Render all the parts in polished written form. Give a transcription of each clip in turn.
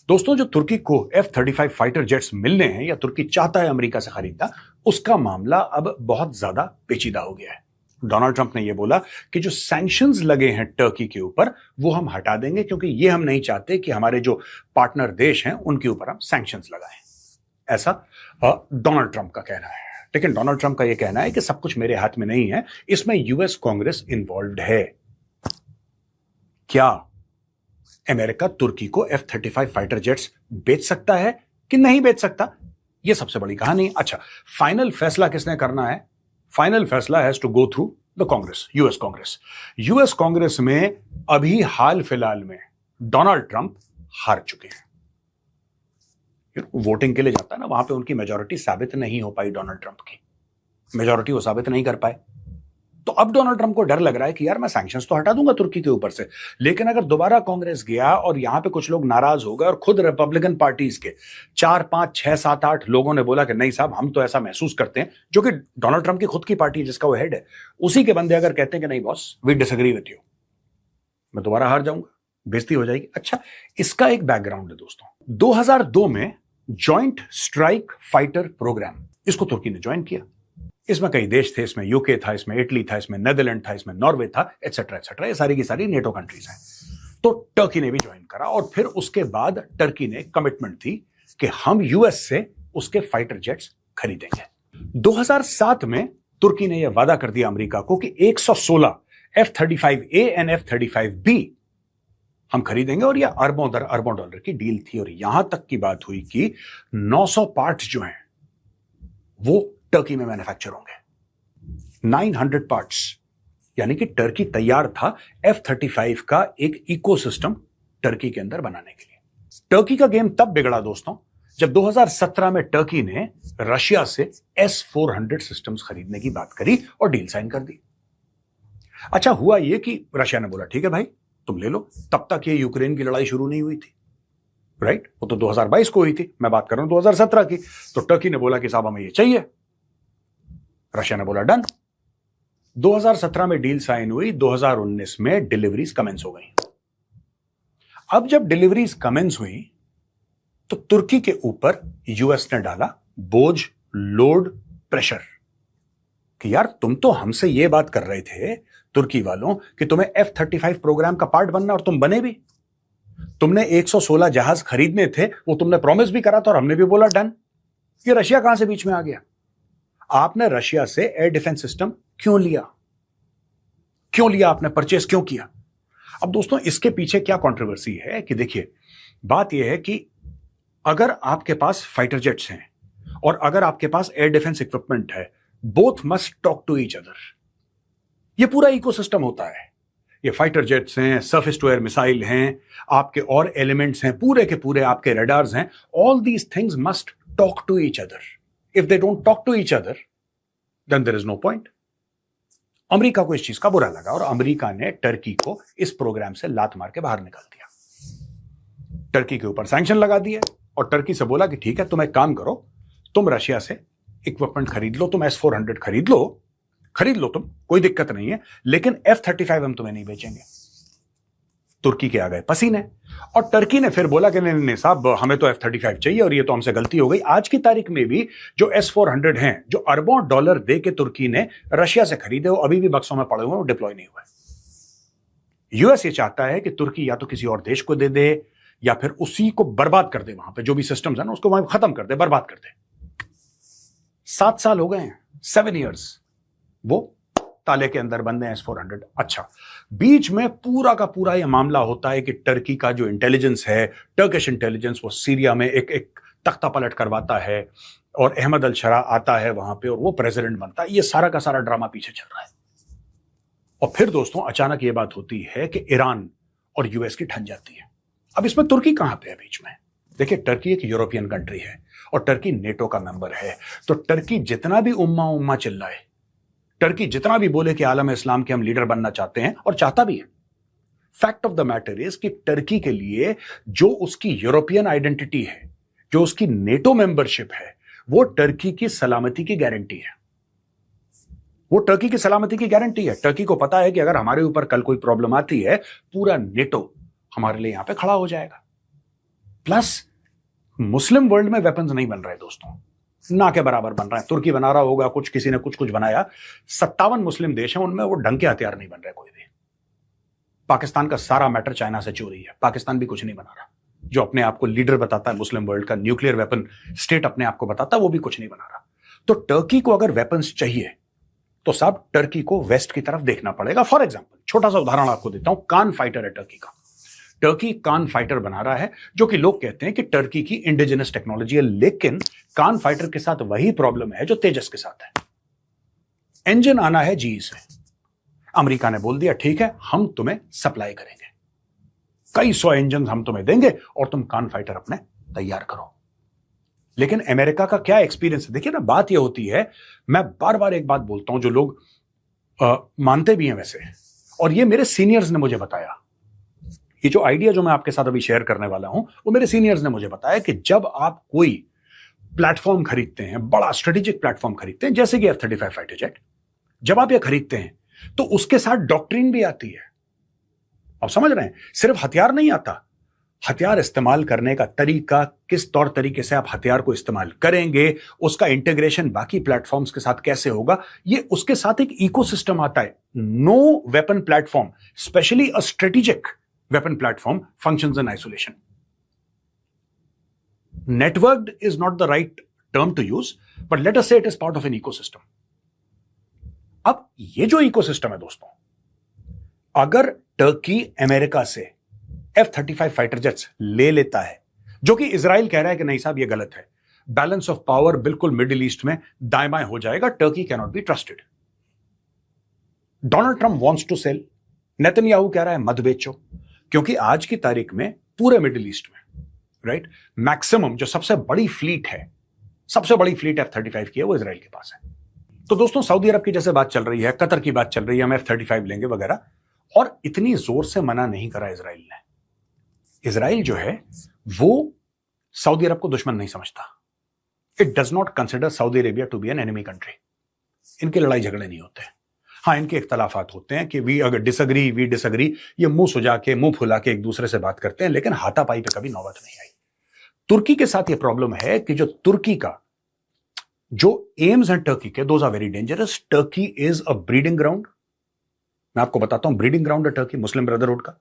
दोस्तों, जो तुर्की को F-35 फाइटर जेट्स मिलने हैं या तुर्की चाहता है अमेरिका से खरीदना, उसका मामला अब बहुत ज्यादा पेचीदा हो गया है। डोनाल्ड ट्रंप ने यह बोला कि जो सैंक्शंस लगे हैं टर्की के ऊपर वो हम हटा देंगे, क्योंकि ये हम नहीं चाहते कि हमारे जो पार्टनर देश हैं उनके ऊपर हम सैंक्शंस लगाएं। ऐसा डोनाल्ड ट्रंप का कहना है। लेकिन डोनाल्ड ट्रंप का यह कहना है कि सब कुछ मेरे हाथ में नहीं है, इसमें यूएस कांग्रेस इन्वॉल्व है। क्या अमेरिका तुर्की को F-35 फाइटर जेट्स बेच सकता है कि नहीं बेच सकता, यह सबसे बड़ी कहानी। अच्छा, फाइनल फैसला किसने करना है? फाइनल फैसला has to go through the Congress, US Congress. US Congress में अभी हाल फिलहाल में डोनाल्ड ट्रंप हार चुके हैं। वोटिंग के लिए जाता है ना, वहां पे उनकी मेजॉरिटी साबित नहीं हो पाई। डोनाल्ड ट्रंप की मेजॉरिटी वो साबित नहीं कर पाए, तो अब डोनाल्ड ट्रंप को डर लग रहा है कि यार मैं सैंक्शंस तो हटा दूंगा तुर्की के ऊपर से, लेकिन अगर दोबारा कांग्रेस गया और यहां पे कुछ लोग नाराज हो गए और खुद रिपब्लिकन पार्टीज के 4, 5, 6, 7, 8 लोगों ने बोला कि नहीं साहब हम तो ऐसा महसूस करते हैं, जो कि डोनाल्ड ट्रंप की खुद की पार्टी जिसका वो हेड है, उसी के बंदे अगर कहते हैं कि नहीं boss we disagree with you, मैं दोबारा हार जाऊंगा, बेइज्जती हो जाएगी। अच्छा, इसका एक बैकग्राउंड है दोस्तों। 2002 में जॉइंट स्ट्राइक फाइटर प्रोग्राम, इसको तुर्की ने ज्वाइन किया। इसमें कई देश थे, इसमें यूके था, इसमें इटली था, इसमें नेदरलैंड था, इसमें नॉर्वे था, एटसेट्रा एटसेट्रा, ये सारी की सारी नेटो कंट्रीज हैं। तो टर्की ने भी ज्वाइन करा और फिर उसके बाद टर्की ने कमिटमेंट थी कि हम यूएस से उसके फाइटर जेट्स खरीदेंगे। 2007 में तुर्की ने यह वादा कर दिया अमेरिका को कि 116 F-35A एंड F-35B हम खरीदेंगे, और यह अरबों डॉलर की डील थी। और यहां तक की बात हुई कि 900 पार्ट्स जो हैं वो टर्की में मैन्युफैक्चर होंगे। 900 पार्ट्स, यानी कि टर्की तैयार था F-35 का एक इकोसिस्टम टर्की के अंदर बनाने के लिए। टर्की का गेम तब बिगड़ा दोस्तों जब 2017 में टर्की ने रशिया से S-400 सिस्टम्स खरीदने की बात करी और डील साइन कर दी। अच्छा, हुआ यह कि रशिया ने बोला ठीक है भाई तुम ले लो, तब तक ये यूक्रेन की लड़ाई शुरू नहीं हुई थी, राइट? वो तो 2022 को हुई थी, मैं बात कर रहा हूं 2017 की। तो टर्की ने बोला कि साहब हमें ये चाहिए, रशिया ने बोला डन। 2017 में डील साइन हुई, 2019 में डिलीवरीज कमेंस हो गई। अब जब डिलीवरीज कमेंस हुई तो तुर्की के ऊपर यूएस ने डाला बोझ, लोड, प्रेशर कि यार तुम तो हमसे यह बात कर रहे थे तुर्की वालों कि तुम्हें F-35 प्रोग्राम का पार्ट बनना, और तुम बने भी। तुमने 116 जहाज खरीदने थे, वो तुमने प्रॉमिस भी करा था और हमने भी बोला डन। ये रशिया कहां से बीच में आ गया? आपने रशिया से एयर डिफेंस सिस्टम क्यों लिया आपने परचेस क्यों किया? अब दोस्तों इसके पीछे क्या कंट्रोवर्सी है कि देखिए, बात यह है कि अगर आपके पास फाइटर जेट्स हैं और अगर आपके पास एयर डिफेंस इक्विपमेंट है, both must talk to each other. यह पूरा इकोसिस्टम होता है। ये फाइटर जेट्स हैं, सरफेस टू एयर मिसाइल हैं, आपके और एलिमेंट्स हैं, पूरे के पूरे आपके रडार्स हैं। All these things must talk to each other. If they don't talk to each other, then there is no point. America को इस चीज का बुरा लगा और अमेरिका ने टर्की को इस प्रोग्राम से लात मार के बाहर निकाल दिया। टर्की के ऊपर सैंक्शन लगा दिए और टर्की से बोला कि ठीक है तुम एक काम करो, तुम रशिया से इक्विपमेंट खरीद लो, तुम S-400 खरीद लो तुम, कोई दिक्कत नहीं है, लेकिन F-35 हम तुम्हें नहीं बेचेंगे। तुर्की के आ गए पसीने और टर्की ने फिर बोला कि नहीं साहब हमें तो F-35 चाहिए और ये तो हमसे गलती हो गई। आज की तारीख में भी जो S-400 हैं, जो अरबों डॉलर दे के तुर्की ने रशिया से खरीदे, वो अभी भी बक्सों में पड़े हुए हैं, डिप्लॉय नहीं हुए। यूएस ये चाहता है कि तुर्की या तो किसी और देश को दे दे या फिर उसी को बर्बाद कर दे, वहां पे जो भी सिस्टम्स है ना उसको वहां खत्म कर दे, बर्बाद कर दे। 7 साल हो गए हैं, 7 years वो ताले के अंदर बंद हैं S-400। अच्छा, बीच में पूरा का पूरा यह मामला होता है कि टर्की का जो इंटेलिजेंस है, टर्किश इंटेलिजेंस, वो सीरिया में एक तख्ता पलट करवाता है और अहमद अल शरा आता है वहां पे और वो प्रेसिडेंट बनता है। ये सारा का सारा ड्रामा पीछे चल रहा है। और फिर दोस्तों अचानक ये बात होती है कि ईरान और यूएस की ठन जाती है। अब इसमें तुर्की कहां पे है बीच में? देखिए, टर्की एक यूरोपियन कंट्री है और टर्की नेटो का मेंबर है। तो टर्की जितना भी उम्मा चिल्लाए, टर्की जितना भी बोले कि आलम इस्लाम के हम लीडर बनना चाहते हैं, और चाहता भी है, fact of the matter is कि टर्की के लिए जो उसकी यूरोपियन आइडेंटिटी है, जो उसकी नेटो मेंबरशिप है, वो टर्की की सलामती की गारंटी है। वो टर्की की सलामती की गारंटी है। टर्की को पता है कि अगर हमारे ऊपर कल कोई प्रॉब्लम आती है, पूरा नेटो हमारे लिए यहां पे खड़ा हो जाएगा। प्लस मुस्लिम वर्ल्ड में वेपन्स नहीं बन रहे दोस्तों, ना के बराबर बन रहे हैं। तुर्की बना रहा होगा कुछ, किसी ने कुछ बनाया। 57 मुस्लिम देश हैं, उनमें वो ढंग के हथियार नहीं बन रहे कोई भी। पाकिस्तान का सारा मैटर चाइना से चोरी है, पाकिस्तान भी कुछ नहीं बना रहा। जो अपने आप को लीडर बताता है मुस्लिम वर्ल्ड का, न्यूक्लियर वेपन स्टेट अपने आप को बताता है, वो भी कुछ नहीं बना रहा। तो टर्की को अगर वेपन्स चाहिए तो साहब टर्की को वेस्ट की तरफ देखना पड़ेगा। फॉर एग्जाम्पल, छोटा सा उदाहरण आपको देता हूं, कान फाइटर है टर्की का। टर्की कान फाइटर बना रहा है, जो कि लोग कहते हैं कि टर्की की इंडिजिनस टेक्नोलॉजी है, लेकिन कान फाइटर के साथ वही प्रॉब्लम है जो तेजस के साथ है। इंजन आना है जीई से। अमेरिका ने बोल दिया ठीक है, हम तुम्हें सप्लाई करेंगे, कई 100 इंजन हम तुम्हें देंगे और तुम कान फाइटर अपने तैयार करो। लेकिन अमेरिका का क्या एक्सपीरियंस है? देखिए ना, बात यह होती है, मैं बार बार एक बात बोलता हूं जो लोग मानते भी हैं वैसे, और ये मेरे सीनियर्स ने मुझे बताया। ये जो आइडिया जो मैं आपके साथ अभी शेयर करने वाला हूं, वो मेरे सीनियर्स ने मुझे बताया कि जब आप कोई प्लेटफॉर्म खरीदते हैं, बड़ा स्ट्रेटेजिक प्लेटफॉर्म खरीदते हैं, जैसे कि F-35 फाइटर जेट, जब आप ये खरीदते हैं तो उसके साथ डॉक्ट्रिन भी आती है। आप समझ रहे हैं? सिर्फ हथियार नहीं आता, हथियार इस्तेमाल करने का तरीका, किस तौर तरीके से आप हथियार को इस्तेमाल करेंगे, उसका इंटीग्रेशन बाकी प्लेटफॉर्म्स के साथ कैसे होगा, ये उसके साथ एक इकोसिस्टम आता है। No weapon platform, specially a strategic weapon platform, functions in isolation. Networked is not the right term to use, but let us say it is part of an ecosystem. अब ये जो इकोसिस्टम है दोस्तों, अगर Turkey America से F-35 fighter jets ले लेता है, जो कि इजराइल कह रहा है कि नहीं साहब ये गलत है, बैलेंस ऑफ पावर बिल्कुल मिडिल ईस्ट में दाएं बाएं हो जाएगा, Turkey can not be trusted. Donald Trump wants to sell, Netanyahu कह रहा है मत बेचो, क्योंकि आज की तारीख में पूरे मिडिल ईस्ट में, राइट, मैक्सिमम जो सबसे बड़ी फ्लीट है, सबसे बड़ी फ्लीट F-35 की है, वो इजराइल के पास है। तो दोस्तों, सऊदी अरब की जैसे बात चल रही है, कतर की बात चल रही है, हम F-35 लेंगे वगैरह, और इतनी जोर से मना नहीं करा इजराइल ने। इजराइल जो है वो सऊदी अरब को दुश्मन नहीं समझता। It does not consider Saudi Arabia to be an enemy country. इनके लड़ाई झगड़े नहीं होते। हाँ, इनके इख्तलाफात होते हैं कि वी डिसअग्री, ये मुंह सुजा के, मुंह फुला के एक दूसरे से बात करते हैं, लेकिन हाथापाई पे कभी नौबत नहीं आई। तुर्की के साथ ये प्रॉब्लम है कि जो तुर्की का जो एम्स हैं टर्की के, those are very dangerous. Turkey is a breeding ground. मैं आपको बताता हूं, ब्रीडिंग ग्राउंड है टर्की मुस्लिम ब्रदरहुड का।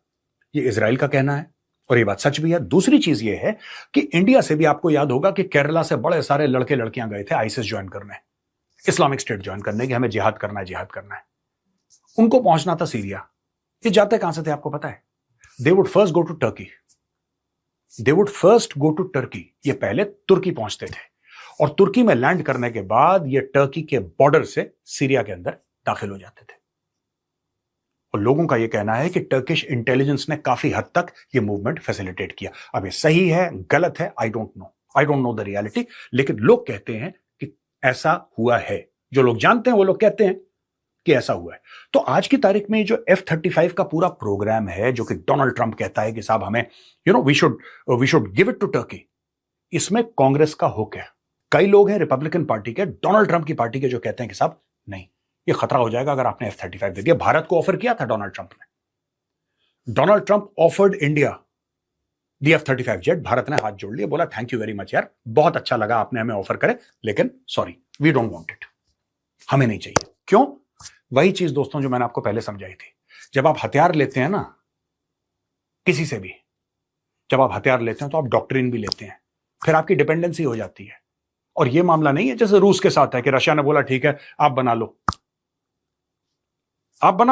ये इजराइल का कहना है और ये बात सच भी है। दूसरी चीज ये है कि इंडिया से भी आपको याद होगा कि केरला से बड़े सारे लड़के लड़कियां गए थे आईसिस ज्वाइन करने, इस्लामिक स्टेट ज्वाइन करने की, हमें जिहाद करना है। उनको पहुंचना था सीरिया। ये जाते कहां से थे आपको पता है? They would first go to Turkey. ये पहले तुर्की पहुंचते थे और तुर्की में लैंड करने के बाद ये टर्की के बॉर्डर से सीरिया के अंदर दाखिल हो जाते थे। और लोगों का यह कहना है कि टर्किश इंटेलिजेंस ने काफी हद तक यह मूवमेंट फैसिलिटेट किया। अब ये सही है गलत है, I don't know the reality, लेकिन लोग कहते हैं कि ऐसा हुआ है। जो लोग जानते हैं वो लोग कहते हैं कि ऐसा हुआ है। तो आज की तारीख में जो F-35 का पूरा प्रोग्राम है, जो कि डोनाल्ड ट्रंप कहता है कि साहब हमें we should give it to Turkey, इसमें कांग्रेस का हुक है। कई लोग हैं रिपब्लिकन पार्टी के, डोनाल्ड ट्रंप की पार्टी के, जो कहते हैं कि साहब नहीं, ये खतरा हो जाएगा अगर आपने F-35 दे दिया। भारत को ऑफर किया था डोनाल्ड ट्रंप ने। डोनाल्ड ट्रंप ऑफर्ड इंडिया दी F-35 जेट। भारत ने हाथ जोड़ लिया, बोला थैंक यू वेरी मच यार, बहुत अच्छा लगा आपने हमें ऑफर करे, लेकिन sorry, we don't want it, हमें नहीं चाहिए। क्यों? वही चीज दोस्तों जो मैंने आपको पहले समझाई थी। जब आप हथियार लेते हैं ना किसी से भी, जब आप हथियार लेते हैं तो आप डॉक्ट्रिन भी लेते हैं, फिर आपकी डिपेंडेंसी हो जाती है। और यह मामला नहीं है जैसे रूस के साथ है कि रशिया ने बोला ठीक है आप बना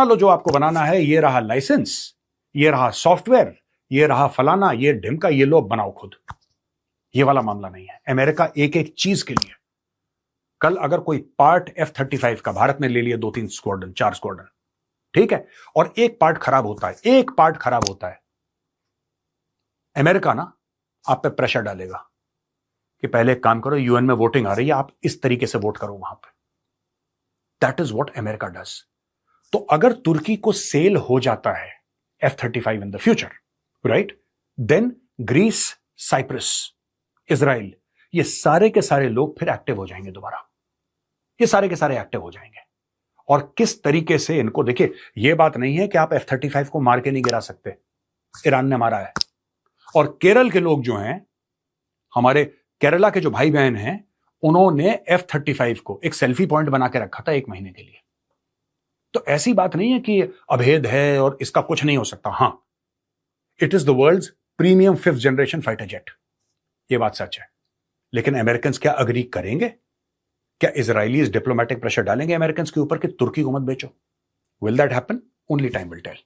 लो जो आपको बनाना है, ये रहा लाइसेंस, ये रहा सॉफ्टवेयर, ये रहा फलाना, ये ढिमका, ये लो बनाओ खुद। ये वाला मामला नहीं है। अमेरिका एक एक चीज के लिए, कल अगर कोई पार्ट F-35 का भारत ने ले लिया, 2-3 स्क्वाड्रन, 4 स्क्वाड्रन, ठीक है, और एक पार्ट खराब होता है, अमेरिका ना आप पे प्रेशर डालेगा कि पहले एक काम करो, यूएन में वोटिंग आ रही है, आप इस तरीके से वोट करो वहां पे। That is what America does. तो अगर तुर्की को सेल हो जाता है F-35 in the future, right, then Greece, Cyprus, Israel, ये सारे के सारे लोग फिर एक्टिव हो जाएंगे दोबारा। ये सारे के सारे एक्टिव हो जाएंगे। और किस तरीके से इनको, देखिए, यह बात नहीं है कि आप F-35 को मार के नहीं गिरा सकते। ईरान ने मारा है, और केरल के लोग जो हैं, हमारे केरला के जो भाई बहन हैं, उन्होंने F-35 को एक सेल्फी पॉइंट बना के रखा था 1 महीने के लिए। तो ऐसी बात नहीं है कि अभेद है और इसका कुछ नहीं हो सकता। हां, it is the world's premium 5th generation fighter jet, ये बात सच है। लेकिन अमेरिकन क्या अग्री करेंगे? क्या इजरायलीज डिप्लोमेटिक प्रेशर डालेंगे अमेरिकन के ऊपर कि तुर्की को मत बेचो? Will that happen? Only time will tell.